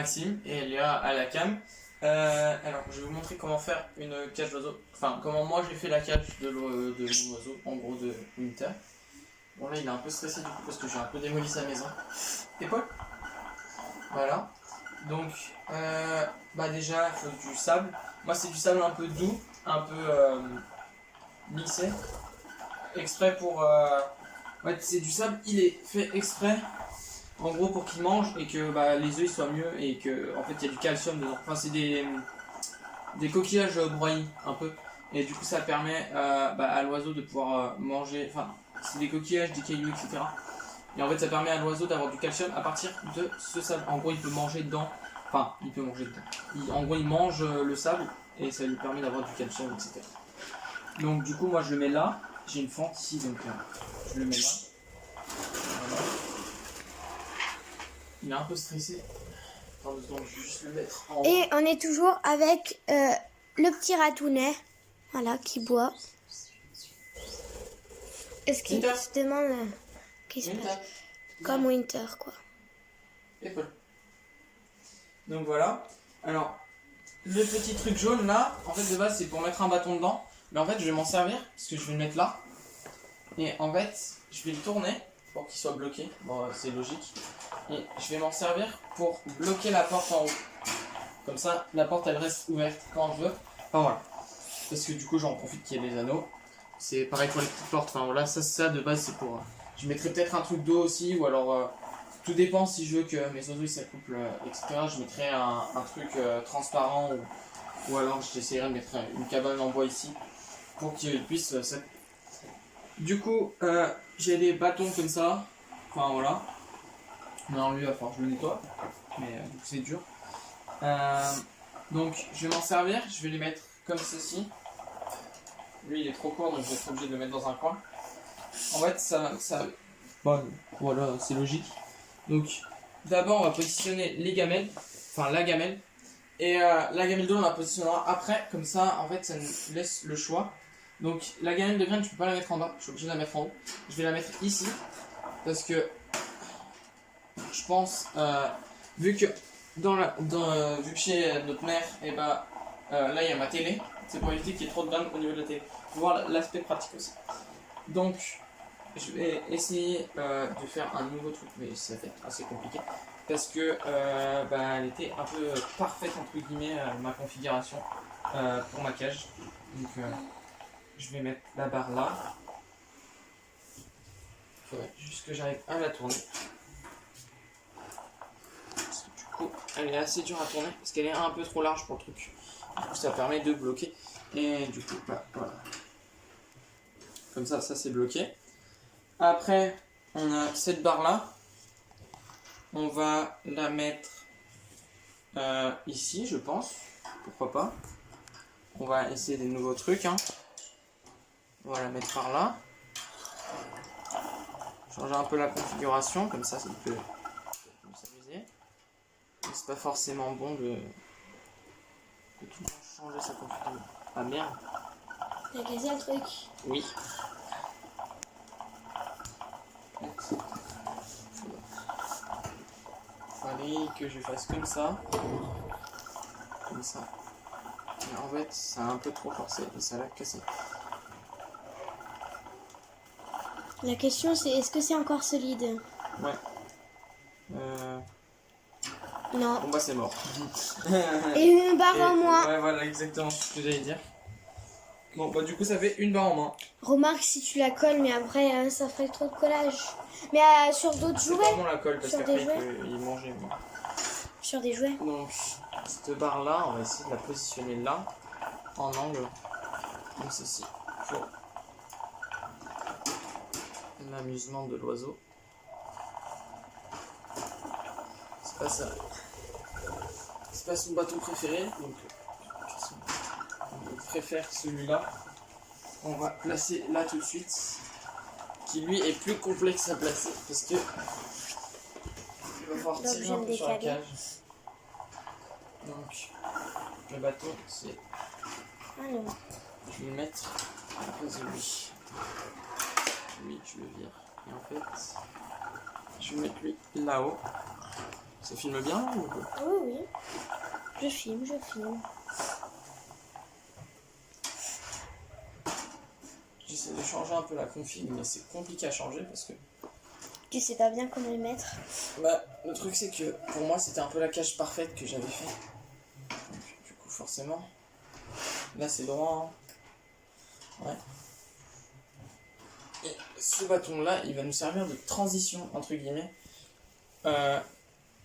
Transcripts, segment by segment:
Maxime et Léa à la cam. Alors, je vais vous montrer comment faire une cage d'oiseau. Enfin, comment moi j'ai fait la cage de mon oiseau, en gros de Winter. Bon, là il est un peu stressé du coup parce que j'ai un peu démoli sa maison. Et Paul. Voilà. Donc, bah déjà, il faut du sable. Moi, c'est du sable un peu doux, un peu lissé. Exprès pour. Ouais, c'est du sable, il est fait exprès. En gros, pour qu'il mange et que bah, les œufs ils soient mieux et que en fait il y a du calcium dedans. Enfin, c'est des coquillages broyés un peu. Et du coup, ça permet bah, à l'oiseau de pouvoir manger. Enfin, c'est des coquillages, des cailloux, etc. Et en fait, ça permet à l'oiseau d'avoir du calcium à partir de ce sable. En gros, il peut manger dedans. Enfin, il peut manger dedans. En gros, il mange le sable et ça lui permet d'avoir du calcium, etc. Donc, du coup, moi je le mets là. J'ai une fente ici, donc je le mets là. Voilà. Il est un peu stressé. Attends 2 secondes, je vais juste le mettre en haut. Et on est toujours avec le petit ratounet, voilà, qui boit. Est-ce qu'il Winter. se demande qu'est-ce qui se passe? Comme Winter, quoi. Et Paul. Donc voilà. Alors, le petit truc jaune là, en fait de base c'est pour mettre un bâton dedans. Mais en fait je vais m'en servir parce que je vais le mettre là. Et en fait je vais le tourner pour qu'il soit bloqué. Bon c'est logique. Et je vais m'en servir pour bloquer la porte en haut. Comme ça la porte elle reste ouverte quand je veux. Enfin voilà. Parce que du coup j'en profite qu'il y ait des anneaux. C'est pareil pour les petites portes. Enfin voilà, ça de base c'est pour... Je mettrai peut-être un truc d'eau aussi ou alors... tout dépend si je veux que mes oiseaux s'accouplent, etc. Je mettrai un truc transparent ou alors j'essaierai de mettre une cabane en bois ici pour qu'ils puissent s'accoupler. Du coup, j'ai des bâtons comme ça. Enfin voilà. Non, lui, il va falloir que je le nettoie. Mais du coup, c'est dur. Donc, je vais m'en servir. Je vais les mettre comme ceci. Lui, il est trop court, donc je vais être obligé de le mettre dans un coin. En fait, ça bon, voilà, c'est logique. Donc, d'abord, on va positionner les gamelles, enfin la gamelle, et la gamelle d'eau, on la positionnera après, comme ça, en fait, ça nous laisse le choix. Donc, la gamelle de graines, je peux pas la mettre en bas, je suis obligé de la mettre en haut. Je vais la mettre ici, parce que je pense, vu que vu que chez notre mère, et bah, là, il y a ma télé, c'est pour éviter qu'il y ait trop de graines au niveau de la télé. Faut voir l'aspect pratique aussi. Donc, je vais essayer de faire un nouveau truc, mais ça va être assez compliqué parce que bah, elle était un peu parfaite entre guillemets ma configuration pour ma cage. Donc je vais mettre la barre là. Il faudrait juste que j'arrive à la tourner. Parce que du coup elle est assez dure à tourner parce qu'elle est un peu trop large pour le truc. Du coup ça permet de bloquer et du coup bah, voilà. Comme ça c'est bloqué. Après, on a cette barre là. On va la mettre ici, je pense. Pourquoi pas. On va essayer des nouveaux trucs. Hein. On va la mettre par là. Changer un peu la configuration, comme ça peut s'amuser. C'est pas forcément bon de tout le temps changer sa configuration. Ah merde. T'as cassé le truc? Oui. Fallait que je fasse comme ça. Comme ça. Mais en fait, ça a un peu trop forcé et ça l'a cassé. La question c'est est-ce que c'est encore solide? Ouais. Non. Bon bah c'est mort. Et une barre en moins. Ouais voilà exactement ce que j'allais dire. Bon bah du coup ça fait une barre en moins. Remarque si tu la colles, mais après ça ferait trop de collage. Mais sur d'autres C'est jouets. pas bon la colle parce Sur qu'après des jouets. il peut y manger. Mais... Sur des jouets. Donc cette barre là, on va essayer de la positionner là, en angle, comme ceci, pour l'amusement de l'oiseau. C'est pas ça. C'est pas son bâton préféré, donc on préfère celui-là. On va placer là tout de suite, qui lui est plus complexe à placer parce que il va falloir Donc, tirer un peu sur la cage. Donc le bâton c'est... Alors. Je vais le mettre à la place de lui. Lui je le vire. Et en fait je vais mettre lui là-haut. Ça filme bien ou quoi? Ah oui, oui. Je filme. J'essaie de changer un peu la config, mais c'est compliqué à changer parce que... Tu sais pas bien comment le mettre. Bah, le truc c'est que pour moi c'était un peu la cage parfaite que j'avais fait. Donc, du coup forcément, là c'est droit. Hein. Ouais. Et ce bâton là, il va nous servir de transition entre guillemets.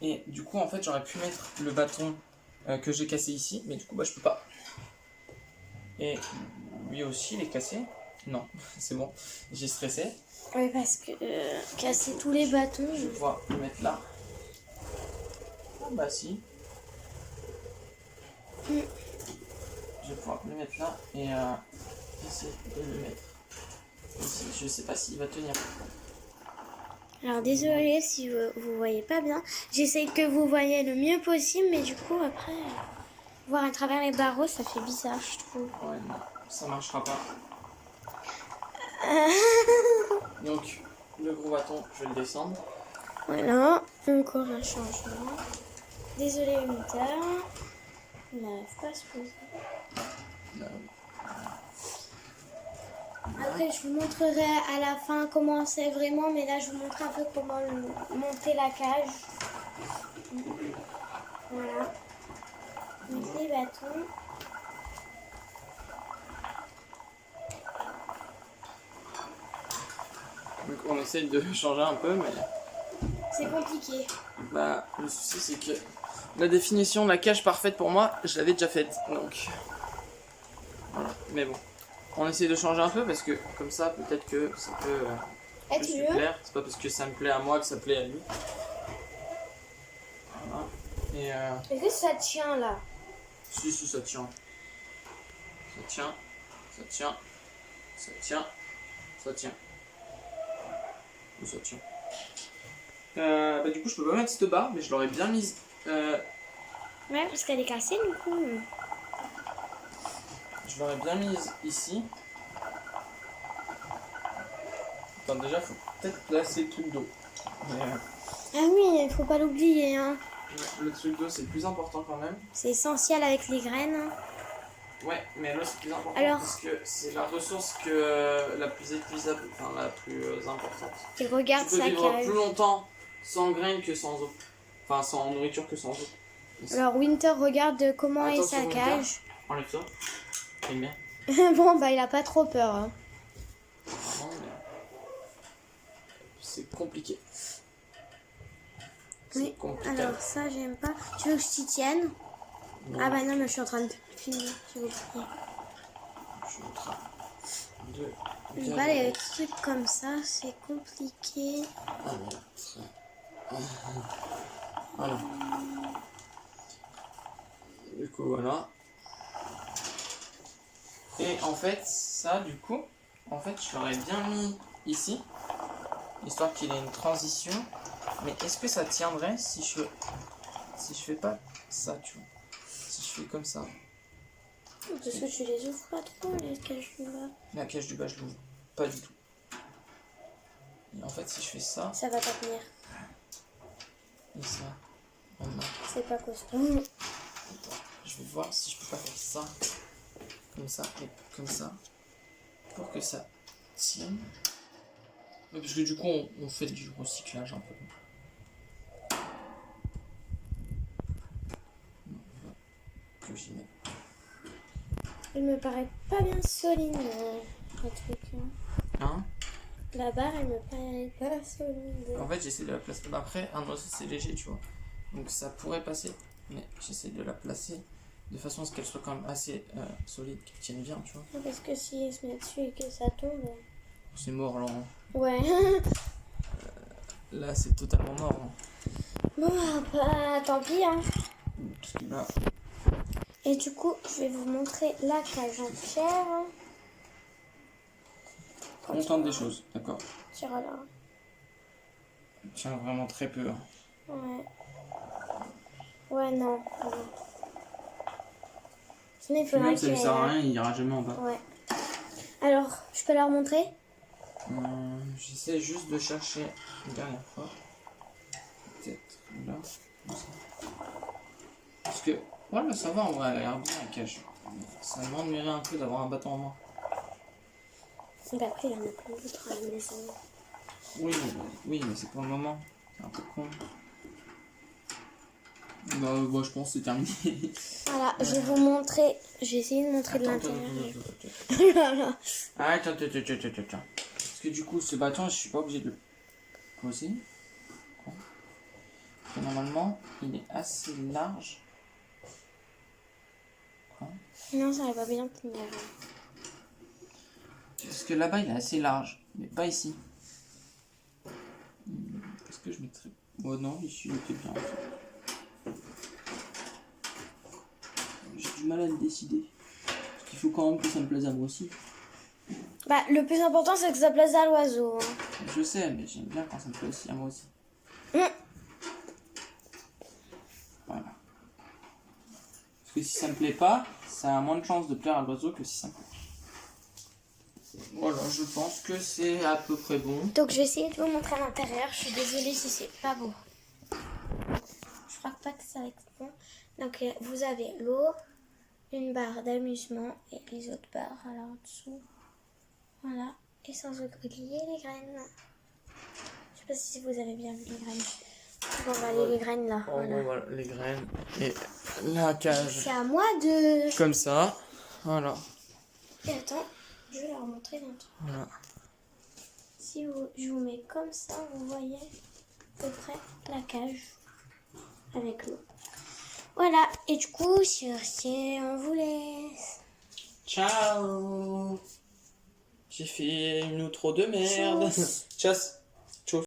Et du coup en fait j'aurais pu mettre le bâton que j'ai cassé ici, mais du coup bah je peux pas. Et lui aussi il est cassé. Non, c'est bon, j'ai stressé. Oui, parce que casser tous les bâtons. Je vais pouvoir le mettre là. Ah bah si. Je vais pouvoir le mettre là et essayer de le mettre ici. Je sais pas s'il va tenir. Alors désolé si vous voyez pas bien. J'essaie que vous voyez le mieux possible, mais du coup après, voir à travers les barreaux, ça fait bizarre, je trouve. Ouais, non, ça marchera pas. Donc, le gros bâton, je vais le descendre. Voilà, encore un changement. Désolé, Winter. Il n'arrive pas à se poser. Là, Après, je vous montrerai à la fin comment c'est vraiment, mais là, je vous montre un peu comment monter la cage. Voilà. Mettre les bâtons. donc on essaye de changer un peu, mais C'est compliqué. bah, le souci c'est que la définition de la cage parfaite pour moi, je l'avais déjà faite. Donc, voilà. Mais bon, on essaye de changer un peu parce que comme ça, peut-être que ça peut Être plus lui mieux. plaire. C'est pas parce que ça me plaît à moi que ça plaît à lui. Voilà. Et Est-ce que ça tient là? si, ça tient. Ça tient. Ça tient. Ça tient. Ça tient. Ou ça tient. Bah, du coup, je peux pas mettre cette barre, mais je l'aurais bien mise. Ouais, parce qu'elle est cassée du coup. Je l'aurais bien mise ici. Attends, déjà, faut peut-être placer le truc d'eau. Mais, Ah oui, il faut pas l'oublier. Hein. le truc d'eau, c'est plus important quand même. C'est essentiel avec les graines. Hein. Ouais, mais l'eau, c'est plus important Alors, parce que c'est la ressource que la plus épuisable, enfin la plus importante. il regarde Tu peux sa vivre cage. plus longtemps sans graines que sans eau. Enfin, sans nourriture que sans eau. Alors, Winter regarde comment est Attention, sa Winter. cage. Enlève ça. T'aimes bien. Bon, bah, il a pas trop peur. Hein. Non, mais c'est compliqué. C'est Oui, compliqué. alors ça, j'aime pas. Tu veux que je t'y tienne? Non, Ah bah non, mais je suis en train de finir. Je vais oublier. je suis en train de... Bah, les trucs comme ça, c'est compliqué. Ah merde. Voilà. Du coup, voilà. Et en fait, ça, du coup, en fait, je l'aurais bien mis ici, histoire qu'il ait une transition. Mais est-ce que ça tiendrait si je fais pas ça, tu vois? Si je fais comme ça. Parce que tu les ouvres pas trop, les cages du bas. La cage du bas, je l'ouvre pas du tout. Et en fait, si je fais ça Ça va pas tenir. et ça, maintenant, C'est pas costaud. attends, je vais voir si je peux pas faire ça, comme ça et comme ça, pour que ça tienne. Ouais, parce que du coup, on fait du recyclage un peu. Que j'y mets. Il me paraît pas bien solide, le truc. Hein? La barre, elle me paraît pas solide. En fait, j'essaie de la placer. Bah, après, un doigt, c'est léger, tu vois. Donc ça pourrait passer. Mais j'essaie de la placer de façon à ce qu'elle soit quand même assez solide, qu'elle tienne bien, tu vois. Parce que si elle se met dessus et que ça tombe. C'est mort, là. Hein. Ouais. Là, c'est totalement mort. Hein. Bon, bah, tant pis, hein. Parce que là, Et du coup, je vais vous montrer la cage en pierre. on tente des choses, d'accord. Tire là. Tiens, vraiment très peu. Hein. Ouais. Ouais, non. Sinon, il faudra Même ça ne qu'il sert à rien, il ira jamais en bas. Ouais. Alors, je peux leur montrer? J'essaie juste de chercher une dernière fois. Peut-être là. Parce que, voilà, ça va, on va aller bien la cage. Ça m'ennuierait un peu d'avoir un bâton en main. Bah après, il y en a plein d'autres à la maison. Oui, mais c'est pour le moment. C'est un peu con. Bah, je pense que c'est terminé. Voilà, je vais vous montrer. Je vais essayer de montrer de l'intérieur. Voilà. Attends. Parce que du coup, ce bâton, je suis pas obligé de le poser. Et normalement, il est assez large. Non, ça va pas bien tenir. Parce que là-bas, il est assez large, mais pas ici. Est-ce que je mettrais... Oh non, ici, il était bien. En fait. J'ai du mal à me décider. Parce qu'il faut quand même que ça me plaise à moi aussi. Bah, le plus important, c'est que ça plaise à l'oiseau. Hein. Je sais, mais j'aime bien quand ça me plaît aussi à moi aussi. Voilà. Parce que si ça me plaît pas, ça a moins de chances de plaire à l'oiseau que si ça me plaît. Voilà, je pense que c'est à peu près bon. Donc, je vais essayer de vous montrer à l'intérieur. Je suis désolée si c'est pas beau. Je crois pas que ça va être bon. Donc, vous avez l'eau, une barre d'amusement et les autres barres là en dessous. Voilà. Et sans oublier les graines. Je sais pas si vous avez bien vu les graines. Bon, bah, les graines là. Voilà, les graines et la cage. C'est à moi de... Comme ça, voilà. Et attends, je vais leur montrer un truc. Voilà. Si je vous mets comme ça, vous voyez à peu près la cage avec l'eau. Voilà, et du coup, sur ce, on vous laisse. Ciao. J'ai fait une outro de merde. Tchuss. Tchuss.